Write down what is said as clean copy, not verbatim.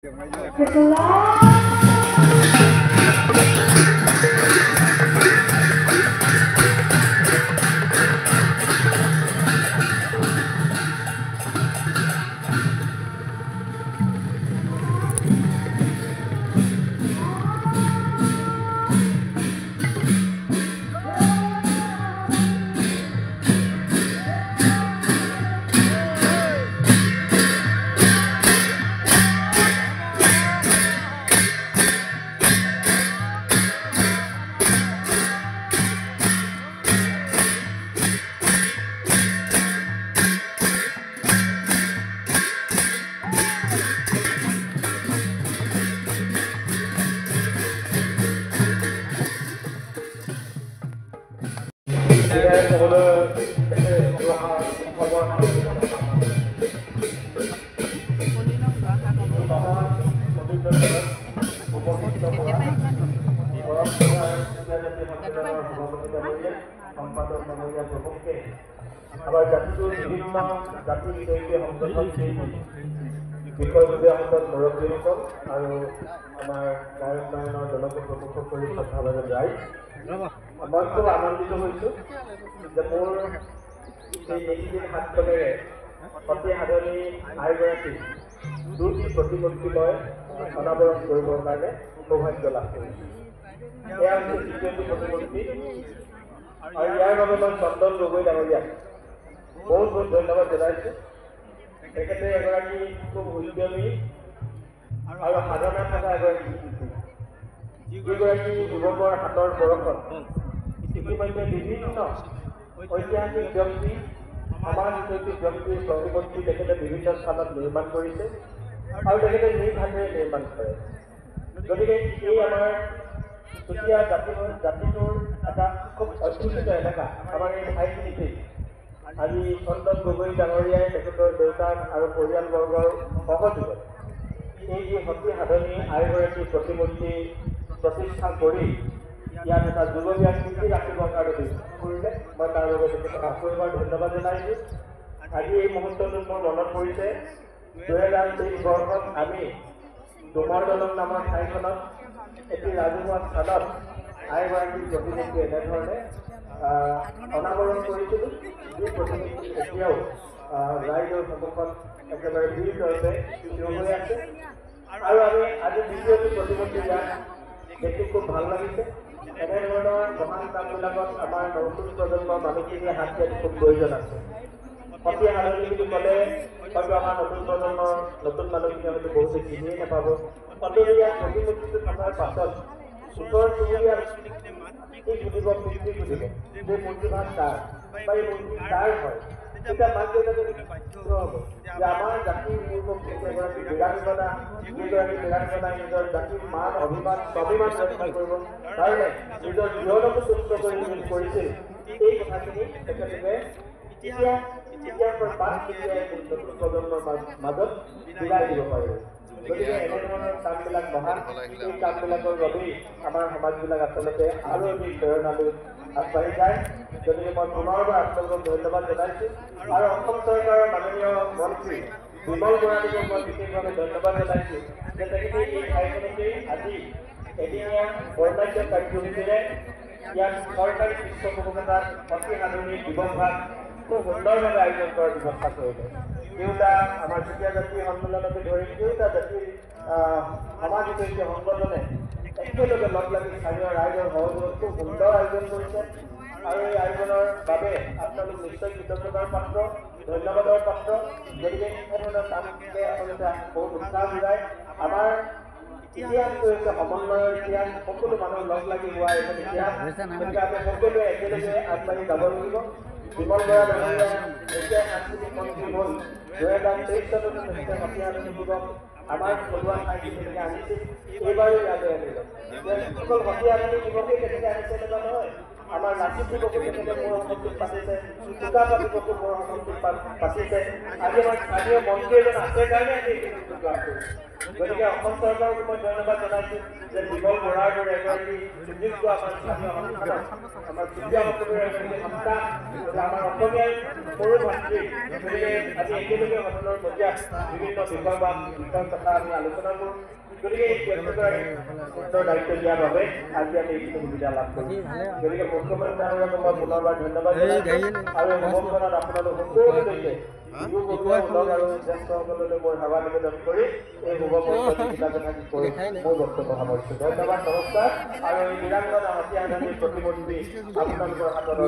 আমাৰ জাতিটোৰ বিভিন্ন জাতিৰ সৈতে সংগঠন বিষয়ববীয়া মুৰব্বীসকল আৰু আমাৰ গায়ক গায়নৰ দলকে প্ৰমুখ কৰি শ্ৰদ্ধাভাৱে ৰাইজ, মই খুব আনন্দিত হৈছোঁ যে মোৰ এই নীতিদিন হাতখনেৰে সতী সাধনী আইগৰাকীক দুটি প্ৰতিমূৰ্তি মই অনাবৰণ কৰিবৰ কাৰণে সৌভাগ্য লাভ কৰিছোঁ। এয়া হৈছে দ্বিতীয়টি প্ৰতিমূৰ্তি আৰু ইয়াৰ বাবে মই চন্দন গগৈ ডাঙৰীয়াক বহুত বহুত ধন্যবাদ জনাইছোঁ। তেখেতে এগৰাকী খুব উদ্যমী আৰু সাধনা থকা এগৰাকী শিল্পী, যিগৰাকী যুৱকৰ হাতৰ পৰশত ইতিমধ্যে বিভিন্ন ঐতিহাসিক ব্যক্তি, সমাজনৈতিক ব্যক্তিৰ প্ৰতিমূৰ্তি তেখেতে বিভিন্ন স্থানত নিৰ্মাণ কৰিছে আৰু তেখেতে নিজ হাতেৰে নিৰ্মাণ কৰে। গতিকে এই আমাৰ চুতীয়া জাতিটোৰ এটা খুব অধ্যুষিত এলেকা আমাৰ এই ঠাইখিনিতে আজি চন্দন গগৈ ডাঙৰীয়াই তেখেতৰ দেউতাক আৰু পৰিয়ালবৰ্গৰ সহযোগত এই যি সতী সাধনী আইগৰাকী প্ৰতিমূৰ্তি প্ৰতিষ্ঠা কৰি ইয়াত এটা যুগমীয়া কীৰ্তি ৰাখিবৰ কাৰণে বিশ্বাস কৰিলে, মই তাৰ বাবে তেখেতক আকৌ এবাৰ ধন্যবাদ জনাইছোঁ। আজি এই মুহূৰ্তটোত মোৰ মনত পৰিছে 2023 বৰ্ষত আমি ডুমৰ দলং নামৰ ঠাইখনত এটি ৰাজহুৱা স্থানত আইগৰাকীৰ প্ৰতিমূৰ্তি এনেধৰণে অনাবৰণ কৰিছিলোঁ, যি প্ৰতিমূৰ্তি এতিয়াও ৰাইজৰ সন্মুখত একেবাৰে বীৰৰূপে থিয় হৈ আছে। আৰু আমি আজি দ্বিতীয়টি প্ৰতিমূৰ্তি ইয়াত দেখি খুব ভাল লাগিছে। এনেধৰণৰ মহান কামবিলাকত আমাৰ নতুন প্ৰজন্মৰ মানুহখিনিয়ে হাত দিয়াটো খুব প্ৰয়োজন আছে। সতী সাধনী বুলি ক'লে হয়তো আমাৰ নতুন প্ৰজন্মৰ নতুন মানুহখিনিয়ে হয়তো বহুতে চিনিয়ে নাপাব। অন্ততঃ ইয়াত প্ৰতিমূৰ্তিটো থকাৰ পাছত ওচৰ চুবুৰীয়া এই সুধিব, পিতৃ সুধিব যে মূৰ্তিভাগ কাৰ বা এই মূৰ্তি কাৰ হয়, তেতিয়া মাক দেউতাকে হ'ব যে আমাৰ জাতিৰ এগৰাকী বীৰাংগনা, যিগৰাকী বীৰাংগনাই নিজৰ জাতিৰ মান অভিমান স্বাভিমান ৰক্ষা কৰিব কাৰণে নিজৰ জীৱনকো সুস্থ কৰিছিল। এই কথাখিনি তেখেতলোকে ইতিহাসৰ পাঠ কেতিয়াই নতুন প্ৰজন্মৰ মাজত বিলাই দিব পাৰিব। গতিকে এনেধৰণৰ কামবিলাক মহান, এই কামবিলাকৰ বাবেই আমাৰ সমাজবিলাক আচলতে আৰু অধিক প্ৰেৰণালৈ আগবাঢ়ি যায়। গতিকে মই পুনৰবাৰ আপোনালোকক ধন্যবাদ জনাইছোঁ আৰু অসম চৰকাৰৰ মাননীয় মন্ত্ৰী বিমল বৰালীকক মই বিশেষভাৱে ধন্যবাদ জনাইছোঁ যে তেখেতে এই ঠাইখনতেই আজি এদিনীয়া বৰ্ণাঢ্য কাৰ্যসূচীৰে ইয়াত চৰকাৰী পৃষ্ঠপোষকতাত সতী সাধনী দিৱসভাগ খুব সুন্দৰভাৱে আয়োজন কৰাৰ ব্যৱস্থা কৰিলে। দুয়োটা আমাৰ চুতীয়া জাতীয় সন্মিলনকে ধৰি দুয়োটা জাতিৰ সমাজহিতৈষী সংগঠনে একেলগে লগ লাগি স্থানীয় ৰাইজৰ সহযোগত খুব সুন্দৰ আয়োজন কৰিছে আৰু এই আয়োজনৰ বাবে আপোনালোক নিশ্চয় কৃতজ্ঞতাৰ পাত্ৰ, ধন্যবাদৰ পাত্ৰ। গতিকে এনেধৰণৰ কামে আচলতে বহুত উৎসাহ যোগায়। আমাৰ ইতিহাসটো হৈছে সমন্বয়ৰ ইতিহাস, সকলো মানুহ লগ লাগি হোৱা এখন ইতিহাস। গতিকে আমি সকলোৱে একেলগে আগবাঢ়ি যাব লাগিব। বিমল বৰা ডাঙৰীয়া যেতিয়া সাংস্কৃতিক মন্ত্ৰী হ'ল 2023 চনত তেখেতে সতী সাধনী দিৱস আমাৰ থলুৱা ঠাইখিনিলৈকে আনিছিল, এইবাৰো ইয়ালৈ আনিলে। অকল সতী সাধনী দিৱসেই তেখেতে আনিছে এনেকুৱা নহয়, আমাৰ লাচিত দিৱসো তেখেতে মোৰ সমষ্টিত পাতিছে, চুকাফা দিৱসো মোৰ সমষ্টিত পাতিছে। আজি আমাৰ স্থানীয় মন্ত্ৰী এজন আছে কাৰণে আমি এই সুযোগ লাভ কৰিছোঁ। গতিকে অসম চৰকাৰক মই ধন্যবাদ জনাইছোঁ যে বিমল বৰাৰ দৰে এগৰাকী সুযোগ্য আমাৰ স্থানীয় সংস্থাপক আমাৰ শিক্ষাসকলৰ এগৰাকী সন্তা আমাৰ অসমীয়াৰ সৰু ভাতৃ গতিকে আজি একেলগে সদনৰ মজিয়াত বিভিন্ন বিষয় বা বিষয়ৰ কথা আমি আলোচনা কৰোঁ গতিকে এই ব্যক্তিগৰাকীক সুন্দৰ দায়িত্ব দিয়াৰ বাবে আজি আমি এইখিনি সুবিধা লাভ কৰিছোঁ গতিকে মুখ্যমন্ত্ৰী ডাঙৰীয়াক মই পুনৰবাৰ ধন্যবাদ জনাইছোঁ আৰু সভাখনত আপোনালোক সকলোলৈকে আৰু জ্যেষ্ঠসকললৈ মই সেৱা নিবেদন কৰি এই মোৰ বক্তব্য সামৰিছোঁ ধন্যবাদ নমস্কাৰ আৰু এই নিৰাংগনা হাতীয়া গান্ধীৰ প্ৰতিমূৰ্তি আপোনালোকৰ হাতত